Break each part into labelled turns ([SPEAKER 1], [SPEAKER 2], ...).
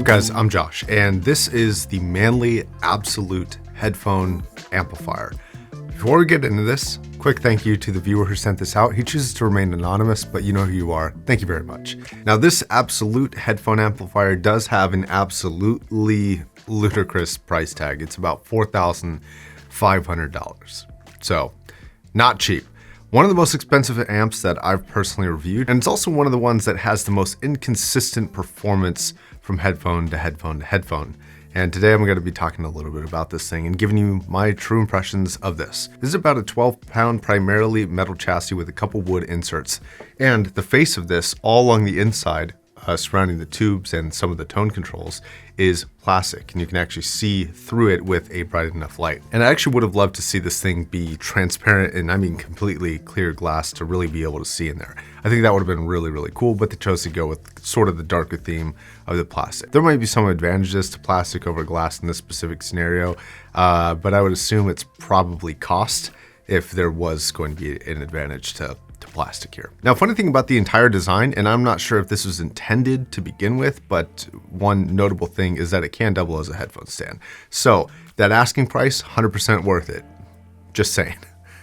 [SPEAKER 1] What's up guys, I'm Josh, and this is the Manley Absolute Headphone Amplifier. Before we get into this, quick thank you to the viewer who sent this out. He chooses to remain anonymous, but you know who you are. Thank you very much. Now this Absolute Headphone Amplifier does have an absolutely ludicrous price tag. It's about $4,500. So, not cheap. One of the most expensive amps that I've personally reviewed, and it's also one of the ones that has the most inconsistent performance from headphone to headphone to headphone. And today I'm going to be talking a little bit about this thing and giving you my true impressions of this. This is about a 12-pound primarily metal chassis with a couple wood inserts. And the face of this, all along the inside, surrounding the tubes and some of the tone controls, is plastic, and you can actually see through it with a bright enough light. And I actually would have loved to see this thing be transparent, and I mean completely clear glass, to really be able to see in there. I think that would have been really, really cool, but they chose to go with sort of the darker theme of the plastic. There might be some advantages to plastic over glass in this specific scenario, but I would assume it's probably cost if there was going to be an advantage to plastic here. Now, funny thing about the entire design, and I'm not sure if this was intended to begin with, but one notable thing is that it can double as a headphone stand. So that asking price, 100% worth it. Just saying.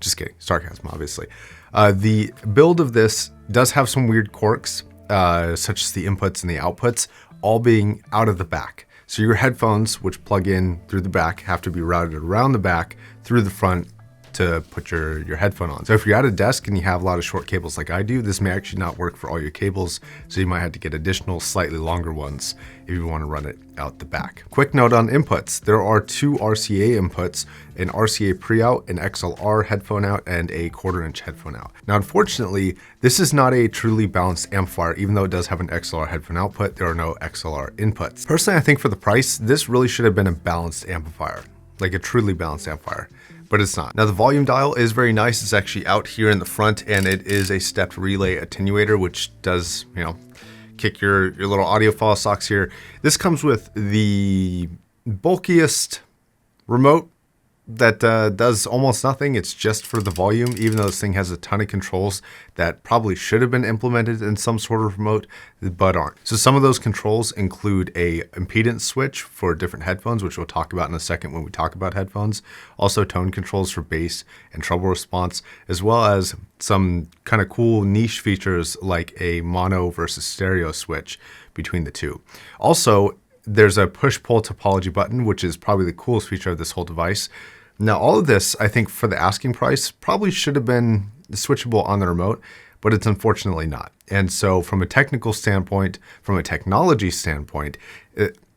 [SPEAKER 1] Just kidding. Sarcasm, obviously. The build of this does have some weird quirks, such as the inputs and the outputs, all being out of the back. So your headphones, which plug in through the back, have to be routed around the back, through the front, to put your headphone on. So if you're at a desk and you have a lot of short cables like I do, this may actually not work for all your cables, so you might have to get additional slightly longer ones if you want to run it out the back. Quick note on inputs. There are two RCA inputs, an RCA pre-out, an XLR headphone out, and a 1/4-inch headphone out. Now unfortunately, this is not a truly balanced amplifier. Even though it does have an XLR headphone output, there are no XLR inputs. Personally, I think for the price, this really should have been a balanced amplifier, like a truly balanced amplifier, but it's not. Now the volume dial is very nice. It's actually out here in the front, and it is a stepped relay attenuator, which does, you know, kick your little audiophile socks here. This comes with the bulkiest remote that does almost nothing. It's just for the volume, even though this thing has a ton of controls that probably should have been implemented in some sort of remote, but aren't. So some of those controls include a impedance switch for different headphones, which we'll talk about in a second when we talk about headphones. Also tone controls for bass and treble response, as well as some kind of cool niche features like a mono versus stereo switch between the two. Also, there's a push-pull topology button, which is probably the coolest feature of this whole device. Now, all of this, I think for the asking price, probably should have been switchable on the remote, but it's unfortunately not. And so from a technical standpoint, from a technology standpoint,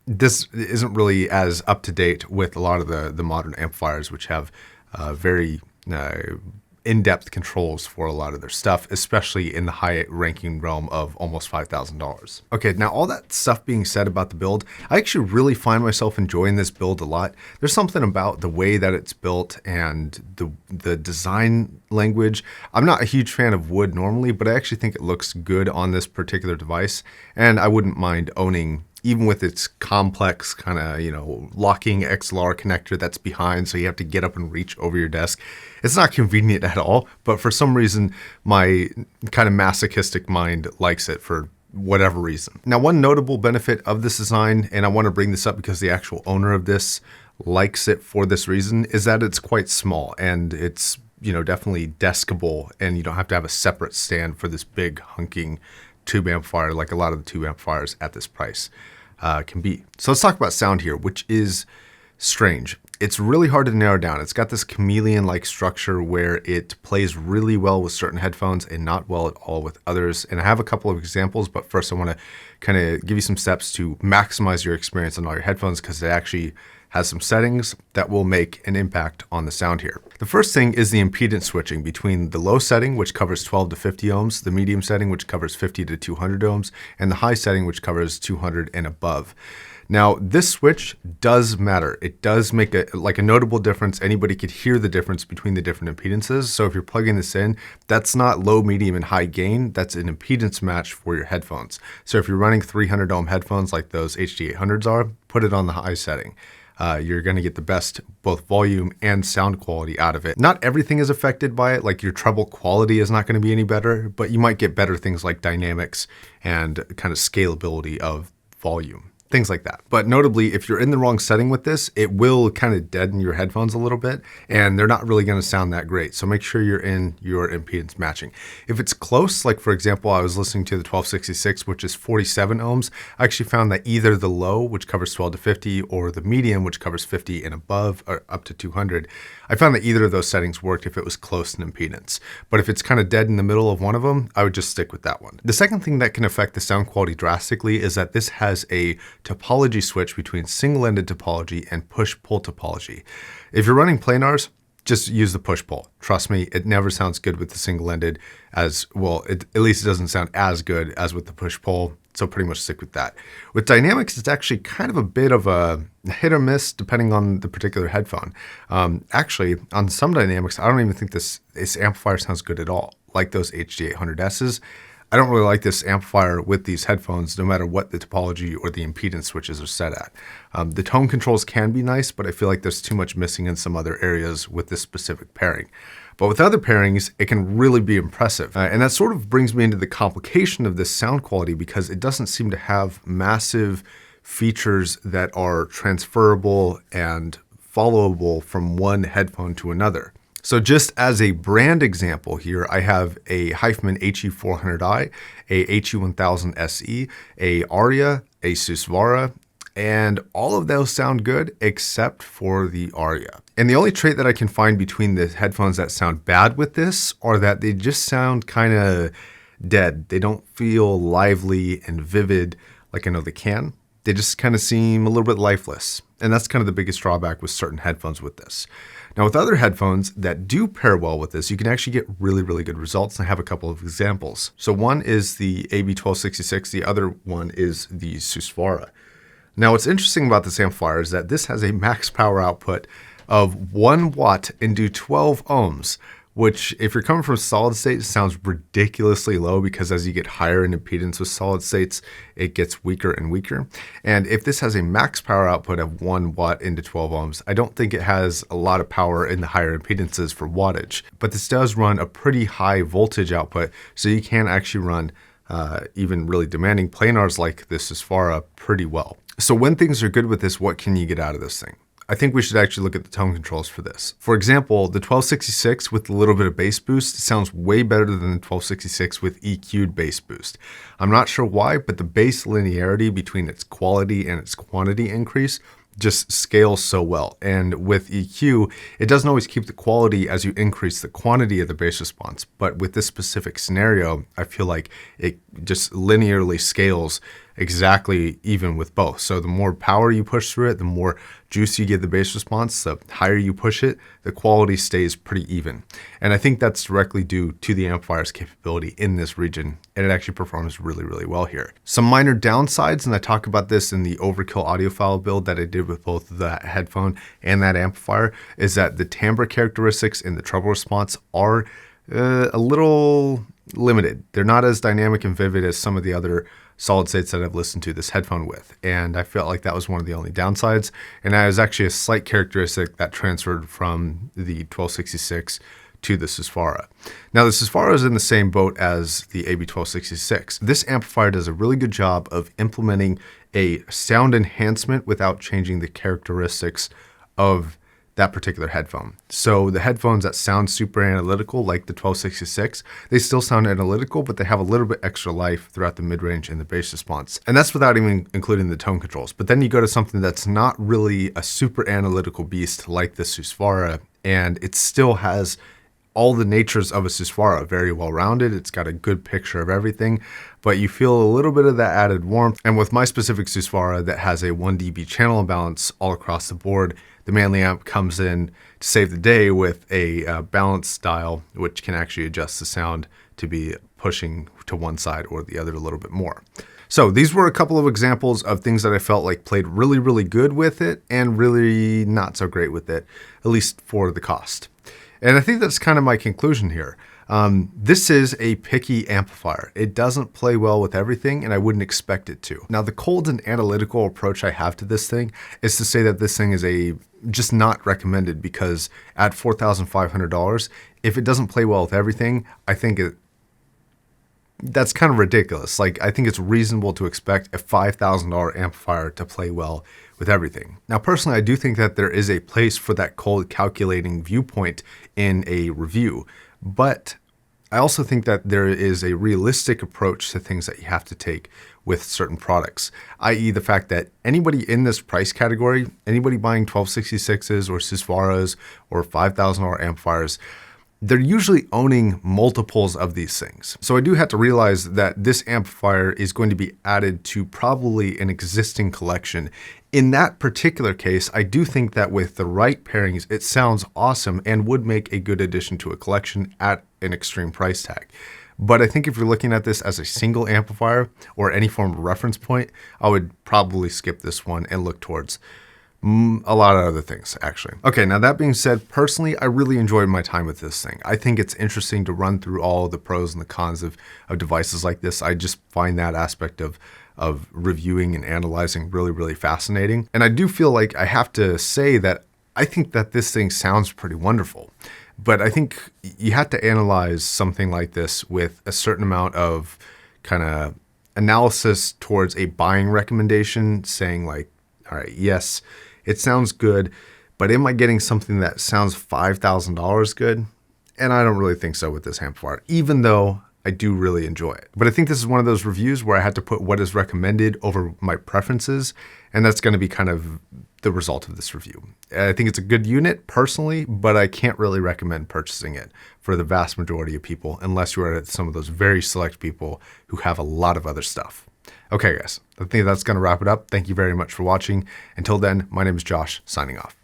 [SPEAKER 1] this isn't really as up to date with a lot of the modern amplifiers, which have very in-depth controls for a lot of their stuff, especially in the high-ranking realm of almost $5,000. Okay, now all that stuff being said about the build, I actually really find myself enjoying this build a lot. There's something about the way that it's built and the design language. I'm not a huge fan of wood normally, but I actually think it looks good on this particular device, and I wouldn't mind owning, even with its complex kind of, you know, locking XLR connector that's behind, so you have to get up and reach over your desk. It's not convenient at all, but for some reason, my kind of masochistic mind likes it for whatever reason. Now, one notable benefit of this design, and I want to bring this up because the actual owner of this likes it for this reason, is that it's quite small and it's, you know, definitely deskable, and you don't have to have a separate stand for this big hunking tube amplifier like a lot of the tube amplifiers at this price can be. So let's talk about sound here, which is strange. It's really hard to narrow down. It's got this chameleon-like structure where it plays really well with certain headphones and not well at all with others. And I have a couple of examples, but first I want to kind of give you some steps to maximize your experience on all your headphones, because it actually has some settings that will make an impact on the sound here. The first thing is the impedance switching between the low setting, which covers 12 to 50 ohms, the medium setting, which covers 50 to 200 ohms, and the high setting, which covers 200 and above. Now, this switch does matter. It does make a notable difference. Anybody could hear the difference between the different impedances. So if you're plugging this in, that's not low, medium, and high gain. That's an impedance match for your headphones. So if you're running 300 ohm headphones like those HD800s are, put it on the high setting. You're going to get the best both volume and sound quality out of it. Not everything is affected by it, like your treble quality is not going to be any better, but you might get better things like dynamics and kind of scalability of volume. things like that. But notably, if you're in the wrong setting with this, it will kind of deaden your headphones a little bit, and they're not really going to sound that great. So make sure you're in your impedance matching. If it's close, like for example, I was listening to the 1266, which is 47 ohms. I actually found that either the low, which covers 12 to 50, or the medium, which covers 50 and above, or up to 200, I found that either of those settings worked if it was close in impedance. But if it's kind of dead in the middle of one of them, I would just stick with that one. The second thing that can affect the sound quality drastically is that this has a topology switch between single-ended topology and push-pull topology. If you're running planars, just use the push-pull. Trust me, it never sounds good with the single-ended as well. At least it doesn't sound as good as with the push-pull, so pretty much stick with that. With dynamics, it's actually kind of a bit of a hit or miss depending on the particular headphone. Actually, on some dynamics, I don't even think this amplifier sounds good at all, like those HD800Ss. I don't really like this amplifier with these headphones, no matter what the topology or the impedance switches are set at. The tone controls can be nice, but I feel like there's too much missing in some other areas with this specific pairing. But with other pairings, it can really be impressive. And that sort of brings me into the complication of this sound quality, because it doesn't seem to have massive features that are transferable and followable from one headphone to another. So just as a brand example here, I have a Heidtman HE400i, a HE1000 SE, a Aria, a Susvara, and all of those sound good except for the Aria. And the only trait that I can find between the headphones that sound bad with this are that they just sound kind of dead. They don't feel lively and vivid like I know they can. They just kind of seem a little bit lifeless. And that's kind of the biggest drawback with certain headphones with this. Now with other headphones that do pair well with this, you can actually get really, really good results. And I have a couple of examples. So one is the AB1266, the other one is the Susvara. Now what's interesting about this amplifier is that this has a max power output of 1 watt into 12 ohms, which if you're coming from solid state sounds ridiculously low, because as you get higher in impedance with solid states, it gets weaker and weaker. And if this has a max power output of 1 watt into 12 ohms, I don't think it has a lot of power in the higher impedances for wattage. But this does run a pretty high voltage output, so you can actually run even really demanding planars like this Susvara pretty well. So when things are good with this, what can you get out of this thing? I think we should actually look at the tone controls for this. For example, the 1266 with a little bit of bass boost sounds way better than the 1266 with EQ'd bass boost. I'm not sure why, but the bass linearity between its quality and its quantity increase just scales so well. And with EQ, it doesn't always keep the quality as you increase the quantity of the bass response. But with this specific scenario, I feel like it just linearly scales exactly even with both. So the more power you push through it, the more juice you get the bass response, the higher you push it, the quality stays pretty even. And I think that's directly due to the amplifier's capability in this region, and it actually performs really, really well here. Some minor downsides, and I talk about this in the overkill audiophile build that I did with both the headphone and that amplifier, is that the timbre characteristics in the treble response are a little limited. They're not as dynamic and vivid as some of the other solid states that I've listened to this headphone with. And I felt like that was one of the only downsides. And that was actually a slight characteristic that transferred from the 1266 to the Susvara. Now the Susvara is in the same boat as the AB1266. This amplifier does a really good job of implementing a sound enhancement without changing the characteristics of that particular headphone. So the headphones that sound super analytical, like the 1266, they still sound analytical, but they have a little bit extra life throughout the mid-range and the bass response. And that's without even including the tone controls. But then you go to something that's not really a super analytical beast like the Susvara, and it still has all the natures of a Susvara, very well-rounded. It's got a good picture of everything, but you feel a little bit of that added warmth. And with my specific Susvara that has a 1 dB channel imbalance all across the board, the Manley amp comes in to save the day with a balance dial, which can actually adjust the sound to be pushing to one side or the other a little bit more. So these were a couple of examples of things that I felt like played really, really good with it and really not so great with it, at least for the cost. And I think that's kind of my conclusion here. This is a picky amplifier. It doesn't play well with everything, and I wouldn't expect it to. Now, the cold and analytical approach I have to this thing is to say that this thing is just not recommended, because at $4,500, if it doesn't play well with everything, I think that's kind of ridiculous. Like, I think it's reasonable to expect a $5,000 amplifier to play well with everything. Now, personally, I do think that there is a place for that cold calculating viewpoint in a review, but I also think that there is a realistic approach to things that you have to take with certain products, i.e. the fact that anybody in this price category, anybody buying 1266s or Susvaras or $5,000 amplifiers, they're usually owning multiples of these things. So I do have to realize that this amplifier is going to be added to probably an existing collection. In that particular case, I do think that with the right pairings, it sounds awesome and would make a good addition to a collection at an extreme price tag. But I think if you're looking at this as a single amplifier or any form of reference point, I would probably skip this one and look towards a lot of other things, actually. Okay, now that being said, personally, I really enjoyed my time with this thing. I think it's interesting to run through all the pros and the cons of devices like this. I just find that aspect of reviewing and analyzing really, really fascinating. And I do feel like I have to say that I think that this thing sounds pretty wonderful. But I think you have to analyze something like this with a certain amount of kind of analysis towards a buying recommendation, saying like, all right, yes, it sounds good, but am I getting something that sounds $5,000 good? And I don't really think so with this amplifier, even though I do really enjoy it. But I think this is one of those reviews where I had to put what is recommended over my preferences, and that's going to be kind of the result of this review. I think it's a good unit personally, but I can't really recommend purchasing it for the vast majority of people, unless you are some of those very select people who have a lot of other stuff. Okay, guys, I think that's going to wrap it up. Thank you very much for watching. Until then, my name is Josh, signing off.